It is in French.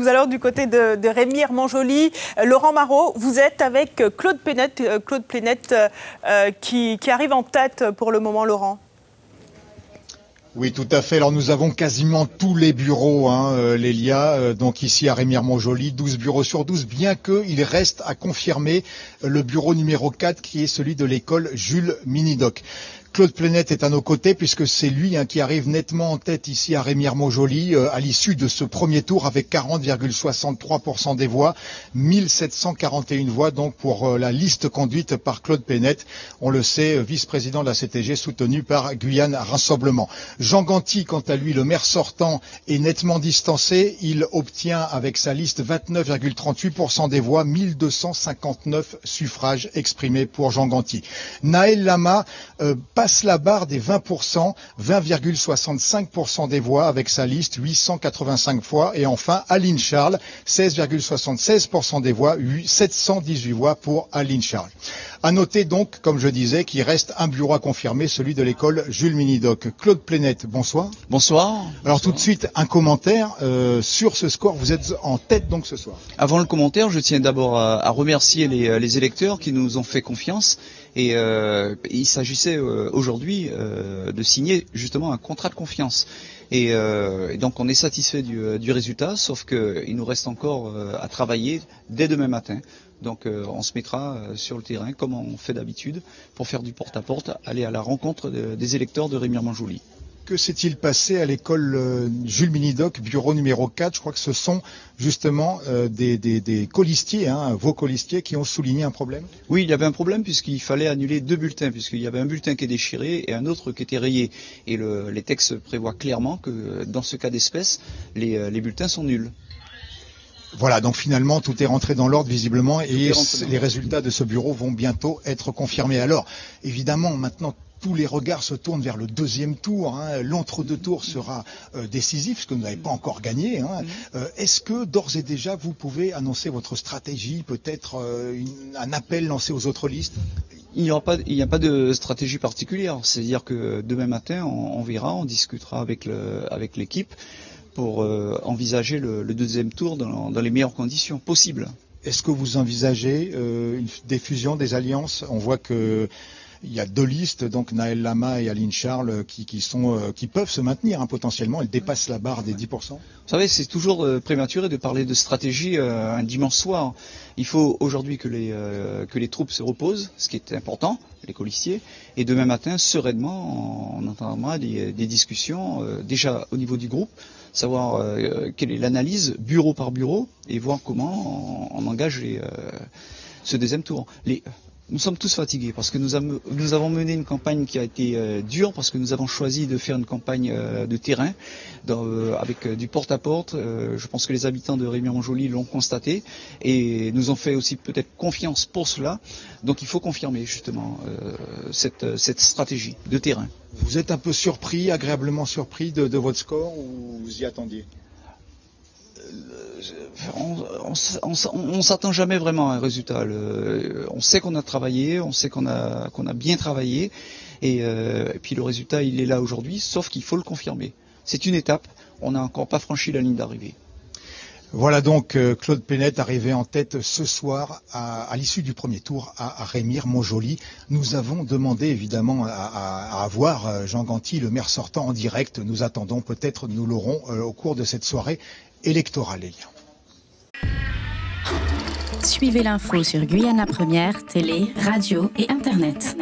tout à l'heure du côté de Rémy-Ermont-Joly. Laurent Marot, vous êtes avec Claude Pénette, qui arrive en tête pour le moment, Laurent. Oui, tout à fait. Alors nous avons quasiment tous les bureaux, Lélia, donc ici à Rémy-Ermont-Joly, 12 bureaux sur 12, bien qu'il reste à confirmer le bureau numéro 4 qui est celui de l'école Jules Minidoc. Claude Pénette est à nos côtés puisque c'est lui qui arrive nettement en tête ici à Rémy-Ermont-Joly à l'issue de ce premier tour avec 40,63% des voix, 1741 voix donc pour la liste conduite par Claude Pénette, on le sait, vice-président de la CTG soutenu par Guyane Rassemblement. Jean Ganty, quant à lui, le maire sortant, est nettement distancé. Il obtient avec sa liste 29,38% des voix, 1259 suffrages exprimés pour Jean Ganty. Naël Lama passe la barre des 20%, 20,65% des voix avec sa liste, 885 fois. Et enfin, Aline Charles, 16,76% des voix, 718 voix pour Aline Charles. À noter donc, comme je disais, qu'il reste un bureau à confirmer, celui de l'école Jules Minidoc. Claude Pénette, bonsoir. Bonsoir. Alors tout de suite, un commentaire sur ce score. Vous êtes en tête donc ce soir. Avant le commentaire, je tiens d'abord à remercier les électeurs qui nous ont fait confiance. Et il s'agissait aujourd'hui de signer justement un contrat de confiance. Et donc on est satisfait du résultat, sauf qu'il nous reste encore à travailler dès demain matin. Donc on se mettra sur le terrain comme on fait d'habitude pour faire du porte-à-porte, aller à la rencontre des électeurs de Rémy-Ermont-Joly. Que s'est-il passé à l'école Jules Minidoc, bureau numéro 4? Je crois que ce sont justement des colistiers, vos colistiers, qui ont souligné un problème. Oui, il y avait un problème puisqu'il fallait annuler 2 bulletins, puisqu'il y avait un bulletin qui est déchiré et un autre qui était rayé. Et les textes prévoient clairement que dans ce cas d'espèce, les bulletins sont nuls. Voilà, donc finalement, tout est rentré dans l'ordre visiblement et les résultats de ce bureau vont bientôt être confirmés. Alors, évidemment, maintenant, tous les regards se tournent vers le deuxième tour. L'entre-deux tours sera décisif, parce que vous n'avez pas encore gagné. Est-ce que, d'ores et déjà, vous pouvez annoncer votre stratégie, peut-être un appel lancé aux autres listes? Il n'y a pas de stratégie particulière. C'est-à-dire que demain matin, on verra, on discutera avec l'équipe pour envisager le deuxième tour dans les meilleures conditions possibles. Est-ce que vous envisagez des fusions, des alliances? On voit que il y a 2 listes, donc Naël Lama et Aline Charles, qui peuvent se maintenir potentiellement. Elles dépassent la barre des 10%. Vous savez, c'est toujours prématuré de parler de stratégie un dimanche soir. Il faut aujourd'hui que les troupes se reposent, ce qui est important, les colistiers, et demain matin, sereinement, on entendra des discussions déjà au niveau du groupe, savoir quelle est l'analyse bureau par bureau et voir comment on engage ce deuxième tour. Nous sommes tous fatigués parce que nous avons mené une campagne qui a été dure, parce que nous avons choisi de faire une campagne de terrain avec du porte-à-porte. Je pense que les habitants de Rémy-Ermont-Joly l'ont constaté et nous ont fait aussi peut-être confiance pour cela. Donc il faut confirmer justement cette stratégie de terrain. Vous êtes un peu surpris, agréablement surpris de votre score, ou vous y attendiez? On s'attend jamais vraiment à un résultat. On sait qu'on a travaillé, on sait qu'on a bien travaillé, et puis le résultat il est là aujourd'hui, sauf qu'il faut le confirmer. C'est une étape, on n'a encore pas franchi la ligne d'arrivée. Voilà donc Claude Pénette arrivé en tête ce soir à l'issue du premier tour à Rémy-Ermont-Joly. Nous avons demandé évidemment à avoir Jean Ganty, le maire sortant, en direct. Nous attendons, peut-être nous l'aurons au cours de cette soirée électorale. Suivez l'info sur Guyana Première, télé, radio et Internet.